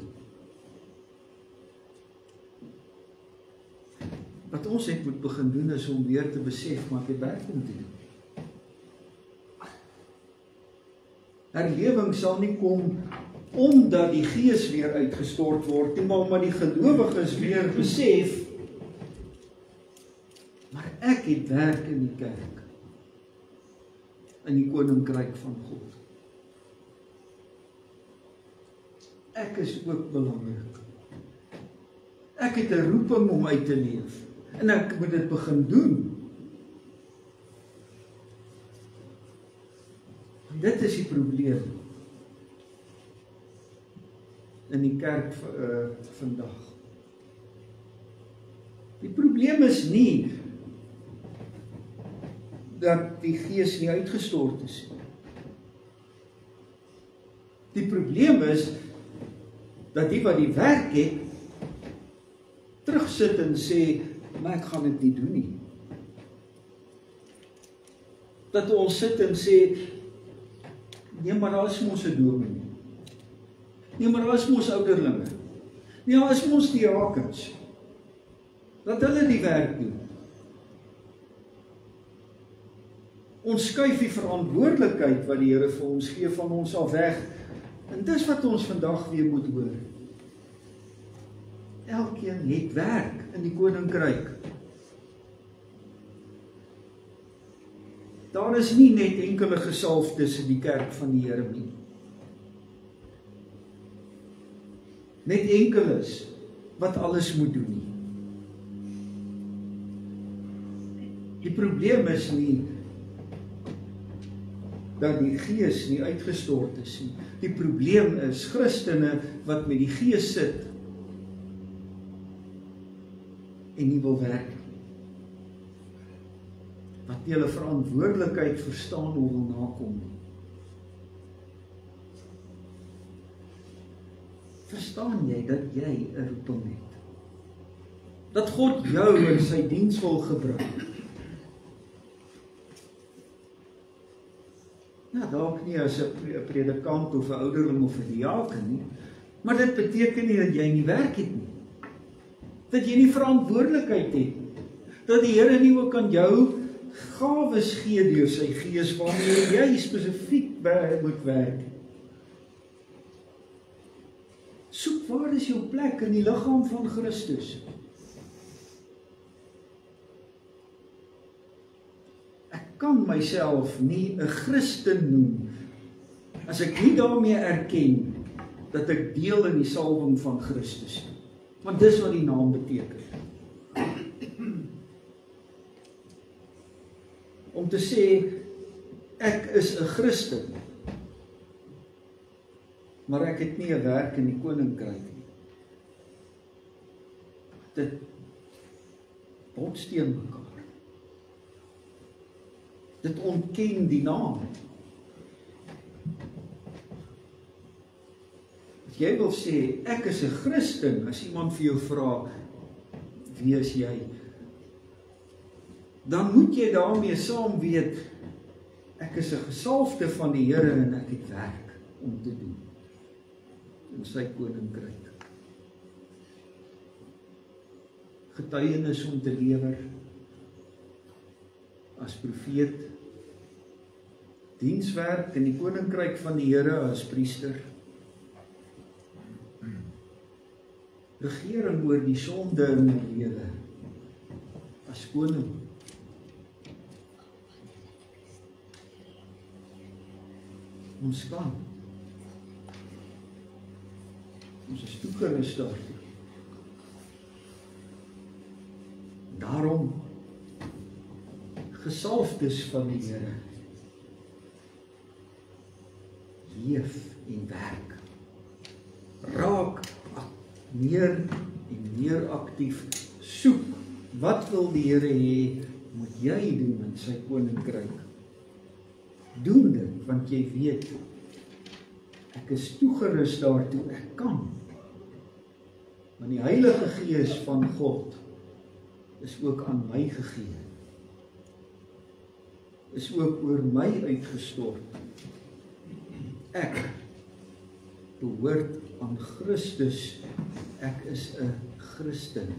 Wat ons het moet begin doen, is om weer te besef, maar dit werk om te doen. Herlewing sal nie kom omdat die Gees weer uitgestort word nie, maar omdat die gelowiges weer besef, maar ek het werk in die kerk, in die koninkryk van God. Ek is ook belangrik. Ek het 'n roeping om uit te leef, en ek moet dit begin doen. Dit is die probleem in die kerk vandag. Die probleem is nie dat die Gees nie uitgestort is nie. Die probleem is dat die wat die werk het, terugsit en sê, maar ek gaan dit nie doen nie. Dat ons sit en sê, nee, maar daar is mos 'n dominee. Nee, maar daar is mos ouderlinge. Nee, daar is mos diakens. Laat hulle die werk doen. Ons skuif die verantwoordelikheid wat die Here vir ons gee van ons af weg. En dis wat ons vandag weer moet hoor. Elkeen het werk in die koninkryk. Daar is nie net enkele gesalfdes in die kerk van die Here nie. Net enkeles wat alles moet doen nie. Die probleem is nie dat die Gees nie uitgestort is nie. Die probleem is Christene wat met die Gees sit en nie wil werk nie. Wat nie hulle verantwoordelikheid verstaan of wil nakom nie. Verstaan jy dat jy 'n roeping het? Dat God jou in sy diens wil gebruik. Ja, dalk nie as 'n predikant of 'n ouderling of 'n diaken nie, maar dit beteken nie dat jy nie werk het nie. Dat jy nie verantwoordelikheid het nie. Dat die Here nie ook aan jou gawes gee deur sy Gees waarmee jy spesifiek moet werk. Soek waar is jou plek in die liggaam van Christus? Ek kan myself nie 'n Christen noem as ek nie daarmee erken dat ek deel in die salwing van Christus is. Want dis wat die naam beteken. Om te sê, ek is 'n Christen, maar ek het nie 'n werk in die koninkryk nie. Dit bots teen mekaar. Dit ontken die naam. As jy wil sê, ek is 'n Christen, as iemand vir jou vra, wie is jy? Dan moet jy daarmee saam weet, ek is 'n gesalfde van die Here en ek het werk om te doen in sy koninkryk. Getuienis om te lewer as profeet, dienswerk in die koninkryk van die Here as priester, regering oor die sonde in my lewe as koning. Ons kan. Ons is toegerus daartoe. Daarom gesalfdes van die Here leef en werk. Raak meer en meer aktief. Soek, wat wil die Here hê moet jy doen in sy koninkryk? Doen dit, want jy weet, ek is toegerus daartoe, ek kan. Want die Heilige Gees van God is ook aan my gegee. Is ook oor my uitgestort. Ek behoort aan Christus. Ek is 'n Christen.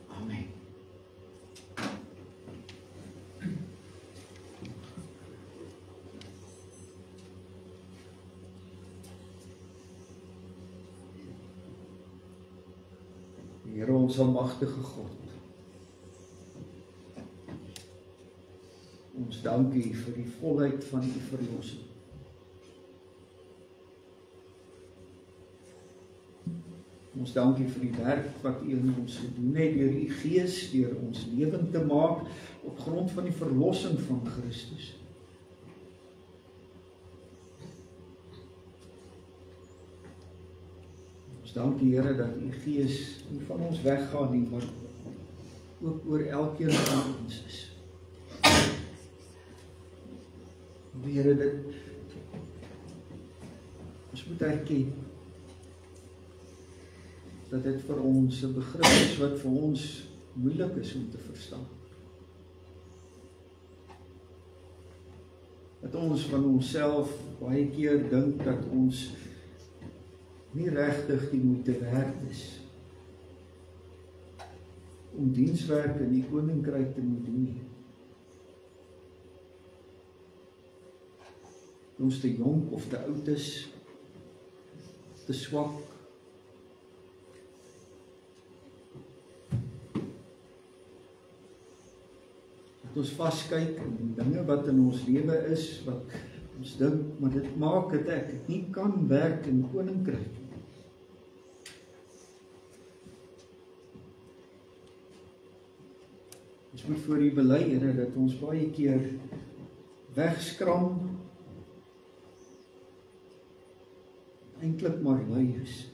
Amen. Here ons almagtige God. Ons dank U vir die volheid van U verlossing. Ons dank U vir die werk wat U in ons gedoen het deur U Gees, deur ons lewend te maak op grond van die verlossing van Christus. Ons dank U Here dat U Gees nie van ons weggaan nie, maar ook oor elkeen van ons is. Here, ons moet erken dat dit vir ons 'n begrip is wat vir ons moeilik is om te verstaan. Dat ons van onsself baie keer dink dat ons nie regtig die moeite werd is om dienswerk in die koninkryk te moet doen nie. Ons te jonk of te oud is, te swak, dat ons vaskyk in dinge wat in ons lewe is, wat ons dink, maar dit maak dat ek nie kan werk in koninkryk. Ons moet voor U bely, Here, dat ons baie keer wegskram, eintlik maar lui is.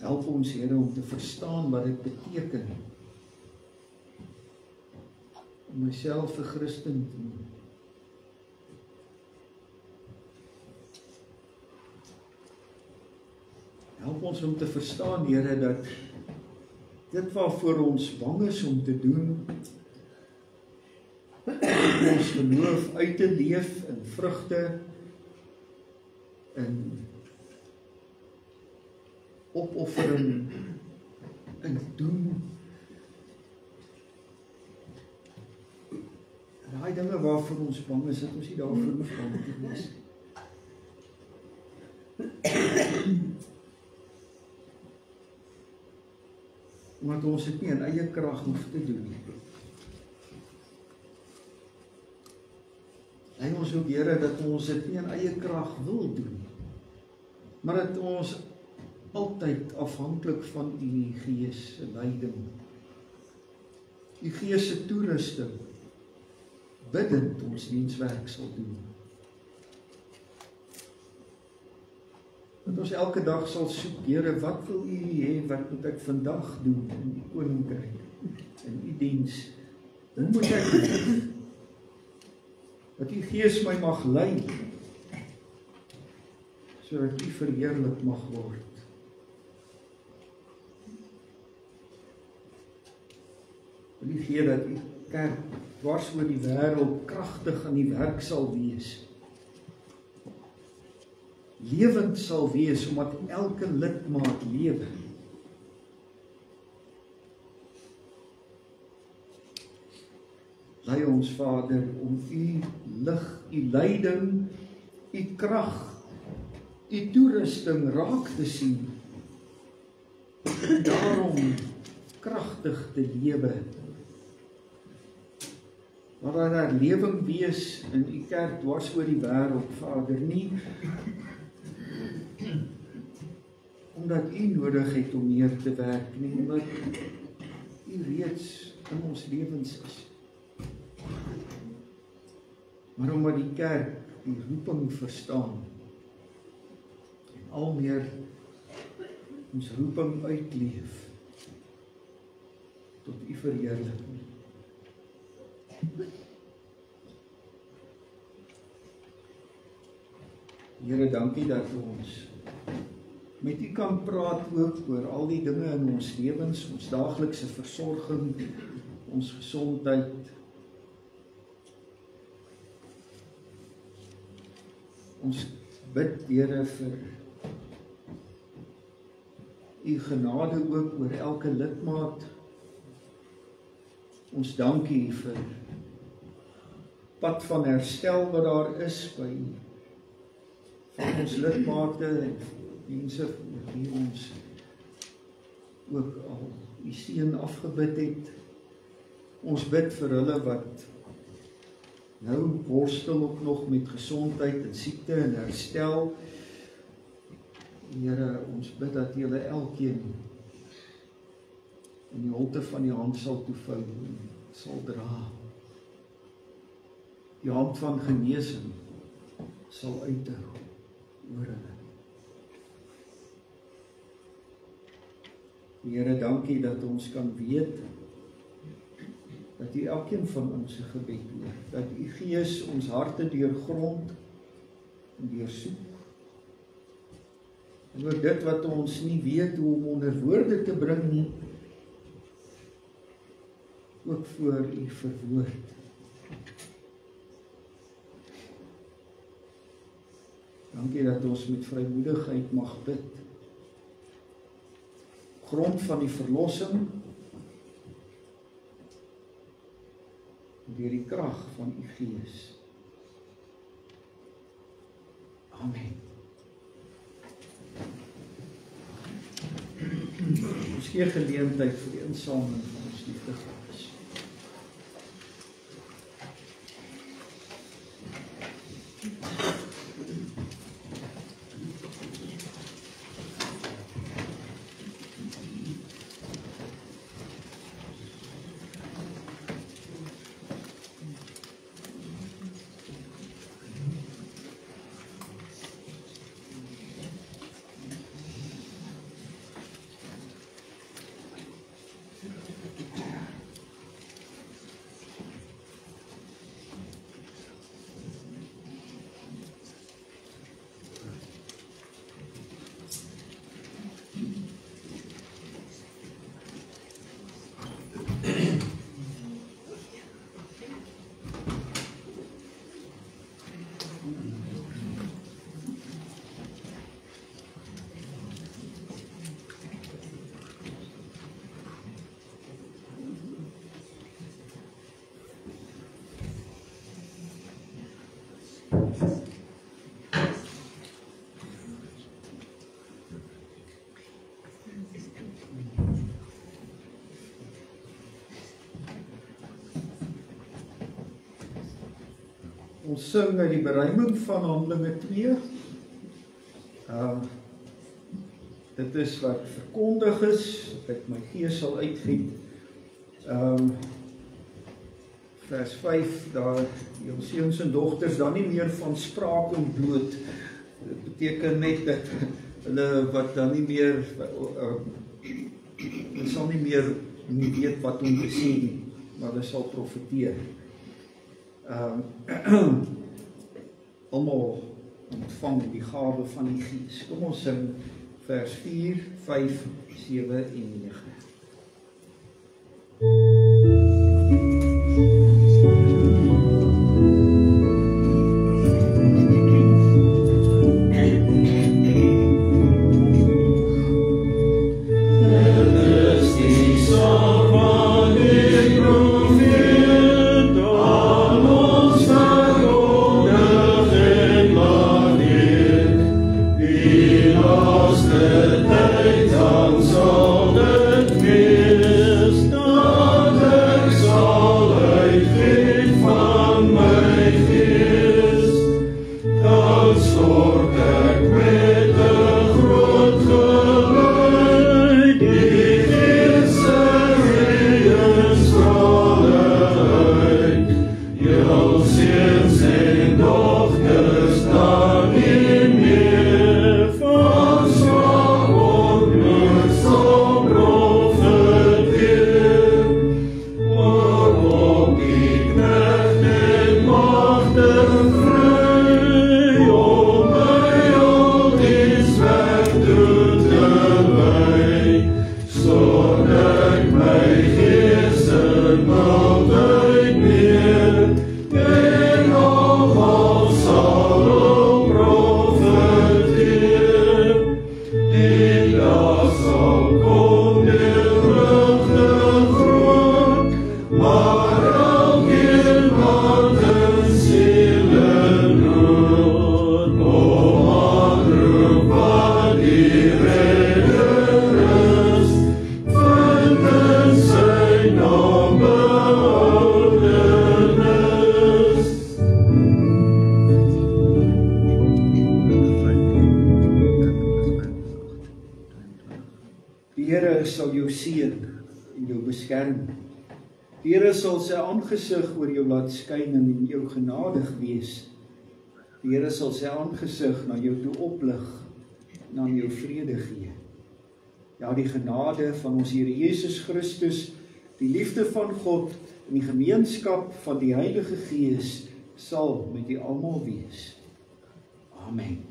Help ons, Here, om te verstaan wat dit beteken om myself 'n Christen te noem. Help ons om te verstaan, Here, dat dit waarvoor ons bang is om te doen, ons geloof uit te leef in vrugte, in opoffering, in doen. Daai dinge waarvoor ons bang is, dat ons nie daarvoor hoef bang te wees. Omdat ons dit nie in eie krag hoef te doen nie. Hy ons ook, Here, dat ons dit nie in eie krag wil doen, maar dat ons altyd afhanklik van U Gees se leiding, U Gees se toerusting, bidend ons dienswerk sal doen. Dat ons elke dag sal soek, Here, wat wil U hê, wat moet ek vandag doen in die koninkryk, in U diens? Hoe moet ek leef? Dat U Gees my mag lei, sodat U verheerlik mag word. Wil U gee dat U kerk dwars oor die wêreld kragtig aan die werk sal wees. Lewend sal wees, omdat elke lidmaat lewe. Lei ons, Vader, om U lig, U leiding, U krag, U toerusting raak te sien, en daarom kragtig te lewe. Laat daar lewing wees in U kerk dwars oor die wêreld, Vader, nie omdat U nodig het om meer te werk nie, omdat U reeds in ons lewens is. Maar omdat die kerk die roeping verstaan en al meer ons roeping uitleef tot U verheerliking. Here, dankie dat ons met U kan praat ook oor al die dinge in ons lewens, ons daaglikse versorging, ons gesondheid. Ons bid, Here, vir U genade ook oor elke lidmaat. Ons dankie vir pad van herstel wat daar is by ons lidmate en mense wie ons ook al U seën afgebid het. Ons bid vir hulle wat nou worstel ook nog met gesondheid en siekte en herstel. Here, ons bid dat julle elkeen in die holte van die hand sal toevou en sal dra. Die hand van genesing sal uithou oor hulle. Here, dankie dat ons kan weet dat U elkeen van ons se gebed hoor, dat U Gees ons harte deurgrond en deursoek. En ook dit wat ons nie weet hoe om onder woorde te bring nie, ook voor U verwoord. Dankie dat ons met vrymoedigheid mag bid. Grond van die verlossing, deur die krag van U Gees. Amen. Ons gee geleentheid vir die insameling van ons liefdegaves. Ons sing uit die beruiming van Handelinge 2. Dit is wat verkondig is, dat ek my gees sal uitgiet. Vers 5, daar jou seuns en dogters dan nie meer van spraak en dood. Dit beteken net dat hulle wat dan nie meer, hulle sal nie meer nie weet wat om te sê nie, maar hulle sal profeteer. Almal ontvang die gawe van die Gees. Kom ons sing vers 4, 5, 7 en 9. Die Here sal sy aangesig oor jou laat skyn en in jou genadig wees. Die Here sal sy aangesig na jou toe oplig en aan jou vrede gee. Ja, die genade van ons Here Jesus Christus, die liefde van God en die gemeenskap van die Heilige Gees sal met u almal wees. Amen.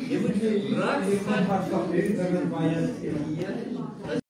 Jy moet gebruik van baie